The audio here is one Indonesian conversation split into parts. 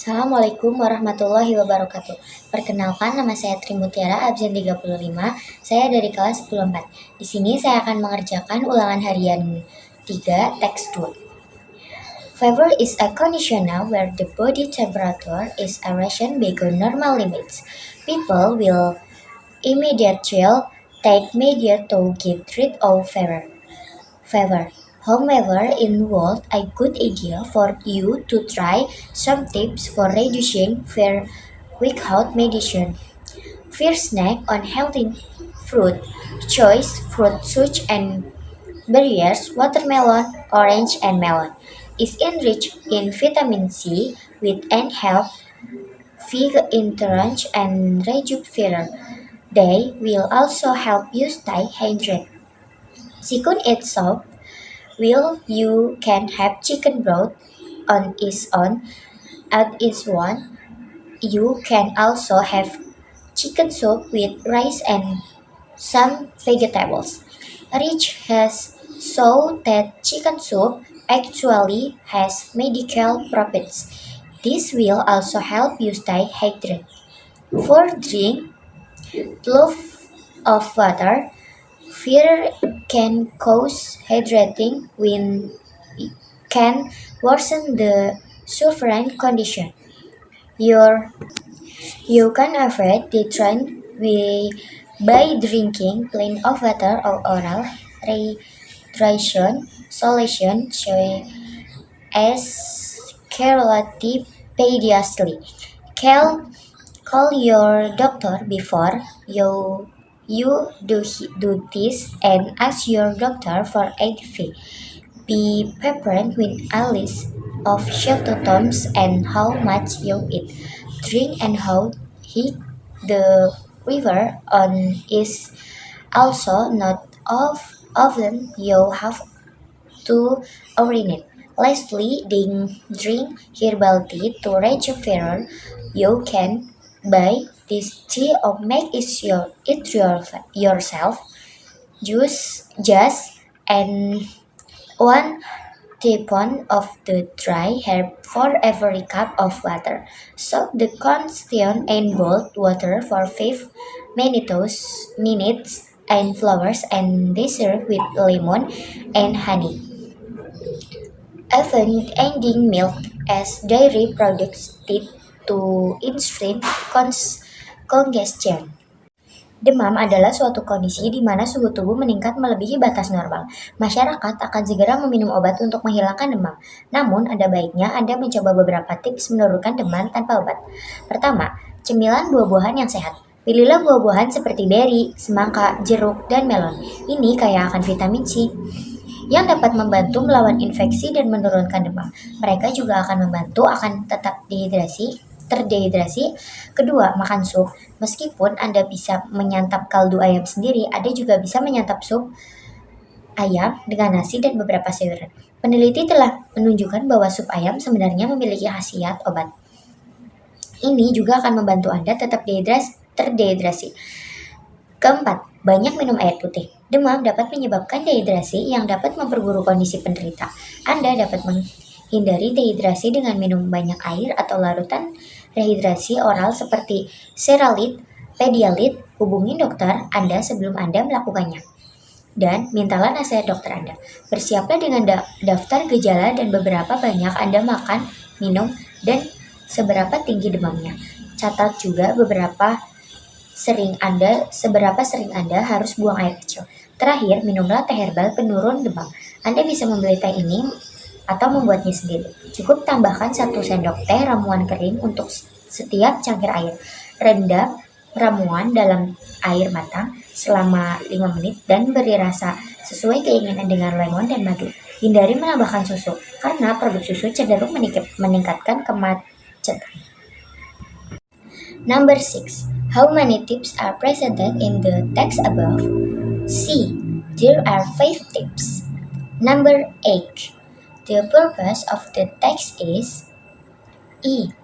Assalamualaikum warahmatullahi wabarakatuh. Perkenalkan, nama saya Trimutiara, absen 35. Saya dari kelas 10-4. Di sini saya akan mengerjakan ulangan harian 3, teks 2. Fever is a condition where the body temperature is risen beyond normal limits. People will immediately take measures to get rid of fever. However, involved a good idea for you to try some tips for reducing fever without medicine. First, snack on healthy fruit. Choice fruit such and berries, watermelon, orange, and melon is enriched in vitamin C, which and help fight interference and reduce fever. They will also help you stay hydrated. Second, eat soup. Will you can have chicken broth on its own at its one. You can also have chicken soup with rice and some vegetables. Rich has shown that chicken soup actually has medical properties. This will also help you stay hydrated. For drink, loaf of water. Fear can cause hydrating when can worsen the suffering condition. Your, you can avoid the trend by drinking plenty of water or oral hydration solution as carelative pediatry. Call, call your doctor before you do this and ask your doctor for ADV. Be prepared with a list of symptoms and how much you eat, drink, and how heat the river on is also not often you have to urinate. Lastly, drink herbal tea to reduce fever. You can buy this tea or make yourself. Just and 1 teaspoon of the dry herb for every cup of water. Soak the constituent in boiled water for 5 minutes and flowers and dessert with lemon and honey. Even ending milk as dairy products lead to insulin congestion. Demam adalah suatu kondisi di mana suhu tubuh meningkat melebihi batas normal. Masyarakat akan segera meminum obat untuk menghilangkan demam. Namun, ada baiknya Anda mencoba beberapa tips menurunkan demam tanpa obat. Pertama, cemilan buah-buahan yang sehat. Pilihlah buah-buahan seperti beri, semangka, jeruk, dan melon. Ini kaya akan vitamin C yang dapat membantu melawan infeksi dan menurunkan demam. Mereka juga akan membantu akan tetap terdehidrasi. Kedua, makan sup. Meskipun Anda bisa menyantap kaldu ayam sendiri, Anda juga bisa menyantap sup ayam dengan nasi dan beberapa sayuran. Peneliti telah menunjukkan bahwa sup ayam sebenarnya memiliki khasiat obat. Ini juga akan membantu Anda tetap terdehidrasi. Keempat, banyak minum air putih. Demam dapat menyebabkan dehidrasi yang dapat memperburuk kondisi penderita. Anda dapat menghindari dehidrasi dengan minum banyak air atau larutan rehidrasi oral seperti Seralit, Pedialit. Hubungi dokter Anda sebelum Anda melakukannya. Dan mintalah nasihat dokter Anda. Bersiaplah dengan daftar gejala dan beberapa banyak Anda makan, minum, dan seberapa tinggi demamnya. Catat juga seberapa sering Anda harus buang air kecil. Terakhir, minumlah teh herbal penurun demam. Anda bisa membeli teh ini atau membuatnya sendiri. Cukup tambahkan 1 sendok teh ramuan kering untuk setiap cangkir air. Rendam ramuan dalam air matang selama 5 menit dan beri rasa sesuai keinginan dengan lemon dan madu. Hindari menambahkan susu, karena produk susu cenderung meningkatkan kemacetan. Number 6. How many tips are presented in the text above? C. There are 5 tips. Number 8. The purpose of the text is E.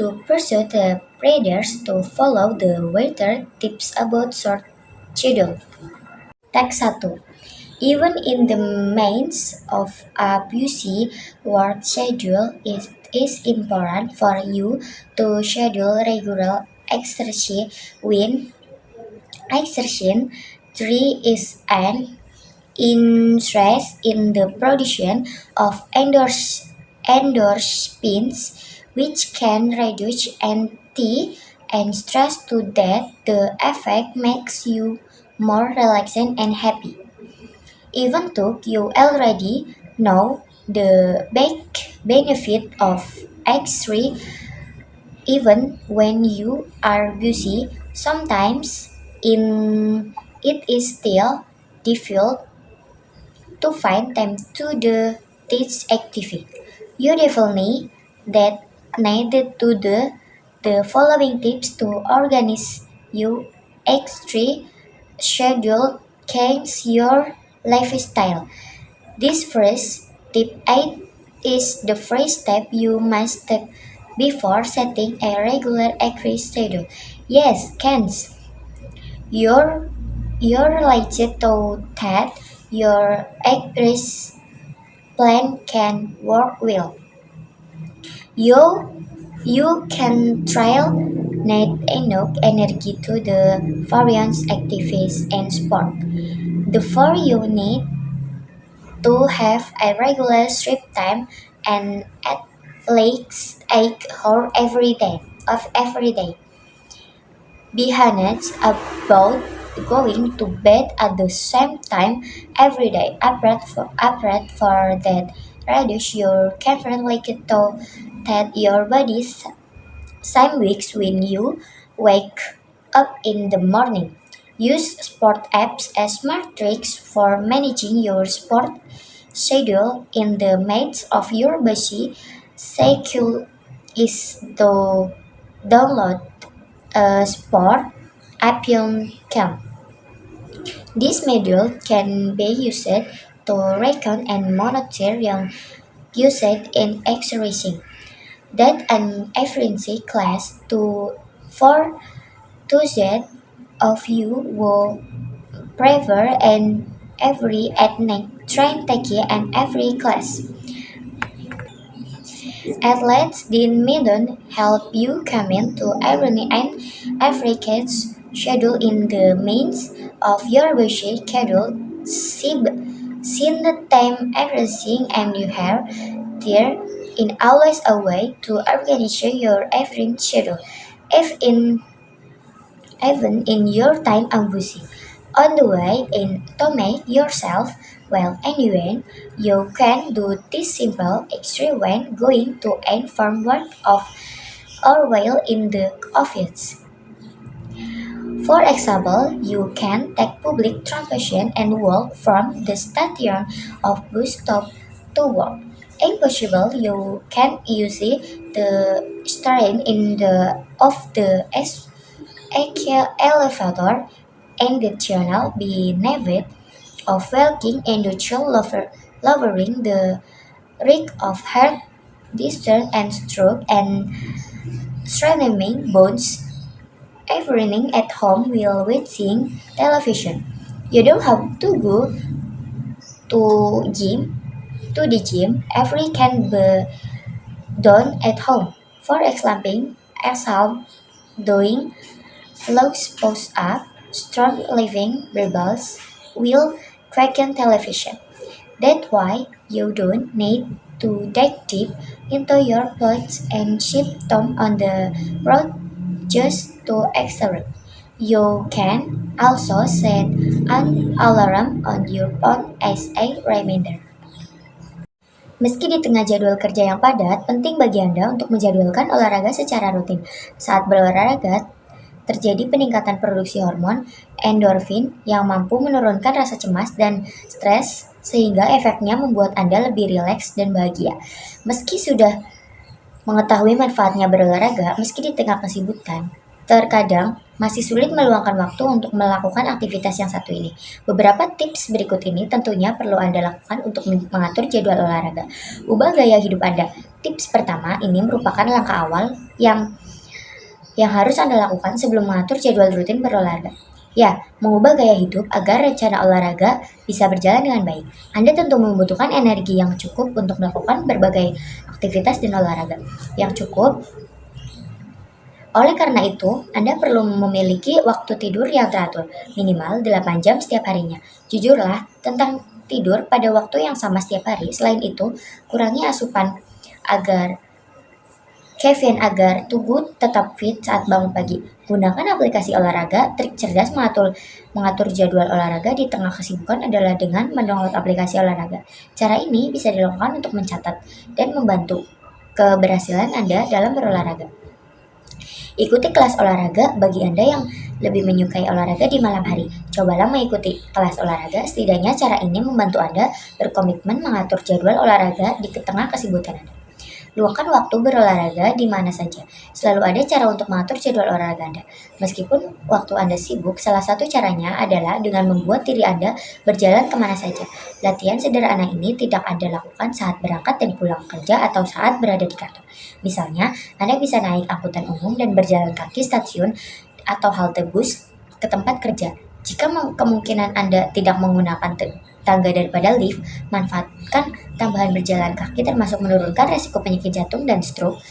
To pursue the readers to follow the waiter tips about short schedule. Text 1. Even in the midst of a busy work schedule, it is important for you to schedule regular exercise when exertion. 3 is an interest in the production of endorphins, which can reduce anxiety and stress to that the effect makes you more relaxed and happy. Even though you already know the big benefit of X-ray, even when you are busy, sometimes in it is still difficult to find time to do this activity. You definitely that needed to do the following tips to organize your extra schedule change your lifestyle. This first tip 8 is the first step you must take before setting a regular exercise schedule. Yes, Kens, your your related to that your exercise plan can work well. You can trial net enough energy to the various activities and sport. The four you need to have a regular sleep time and at least 8 hours every day. Be honest about going to bed at the same time every day. Apart for that, reduce your caffeine like to that your body's same weeks when you wake up in the morning. Use sport apps as smart tricks for managing your sport schedule in the midst of your busy schedule is to download a sport app you can. This module can be used to reckon and monitor your usage in exercising. That an efficiency class to for those of you who prefer and every at night train take and every class. Athletes did Maiden help you come into every cat's schedule in the means of your busy schedule. Seen the time everything and you have there in always a way to organize your every schedule. If in even in your time and busy. On the way in to make yourself well anyway, you can do this simple extra when going to and from work of or while in the office. For example, you can take public transportation and walk from the station of bus stop to work. Impossible, you can use the steering in the of the elevator and the channel benefit of walking industrial lowering the risk of heart disease and stroke and strengthening bones everything at home while watching television. You don't have to go gym to the gym. Every can be done at home. For example, as home doing logs post up, strong living rebels will quicken television. That's why you don't need to dig deep into your thoughts and shift them on the road just to accelerate. You can also set an alarm on your phone as a reminder. Meski di tengah jadwal kerja yang padat, penting bagi Anda untuk menjadwalkan olahraga secara rutin. Saat berolahraga, terjadi peningkatan produksi hormon endorfin yang mampu menurunkan rasa cemas dan stres sehingga efeknya membuat Anda lebih rileks dan bahagia. Meski sudah mengetahui manfaatnya berolahraga, meski di tengah kesibukan, terkadang masih sulit meluangkan waktu untuk melakukan aktivitas yang satu ini. Beberapa tips berikut ini tentunya perlu Anda lakukan untuk mengatur jadwal olahraga. Ubah gaya hidup Anda. Tips pertama ini merupakan langkah awal yang harus Anda lakukan sebelum mengatur jadwal rutin berolahraga. Ya, mengubah gaya hidup agar rencana olahraga bisa berjalan dengan baik. Anda tentu membutuhkan energi yang cukup untuk melakukan berbagai aktivitas dan olahraga yang cukup. Oleh karena itu, Anda perlu memiliki waktu tidur yang teratur, minimal 8 jam setiap harinya. Jujurlah tentang tidur pada waktu yang sama setiap hari. Selain itu, kurangi asupan agar Kevin agar tubuh tetap fit saat bangun pagi. Gunakan aplikasi olahraga. Trik cerdas mengatur jadwal olahraga di tengah kesibukan adalah dengan mendownload aplikasi olahraga. Cara ini bisa dilakukan untuk mencatat dan membantu keberhasilan Anda dalam berolahraga. Ikuti kelas olahraga bagi Anda yang lebih menyukai olahraga di malam hari. Cobalah mengikuti kelas olahraga, setidaknya cara ini membantu Anda berkomitmen mengatur jadwal olahraga di tengah kesibukan Anda. Luangkan waktu berolahraga di mana saja. Selalu ada cara untuk mengatur jadwal olahraga Anda. Meskipun waktu Anda sibuk, salah satu caranya adalah dengan membuat diri Anda berjalan kemana saja. Latihan sederhana ini tidak Anda lakukan saat berangkat dan pulang kerja atau saat berada di kantor. Misalnya, Anda bisa naik angkutan umum dan berjalan kaki stasiun atau halte bus ke tempat kerja. Jika kemungkinan Anda tidak menggunakan tangga daripada lift, manfaatkan tambahan berjalan kaki termasuk menurunkan resiko penyakit jantung dan stroke,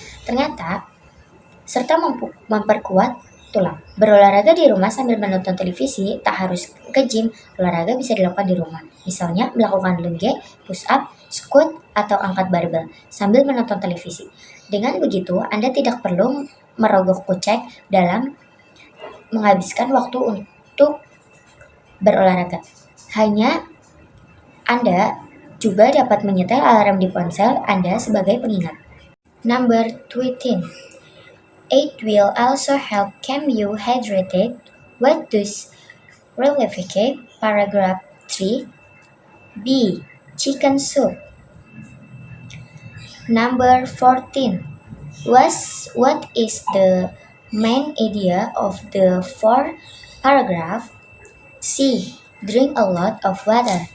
serta memperkuat tulang. Berolahraga di rumah sambil menonton televisi, tak harus ke gym, olahraga bisa dilakukan di rumah. Misalnya melakukan lengge, push up, squat, atau angkat barbel sambil menonton televisi. Dengan begitu, Anda tidak perlu merogoh kocek dalam menghabiskan waktu untuk berolahraga. Hanya Anda juga dapat menyetel alarm di ponsel Anda sebagai pengingat. Number 13. It will also help keep you hydrated. What does reliefy? Paragraph 3. B. Chicken soup. Number 14. What is the main idea of the fourth paragraph? C. Drink a lot of water.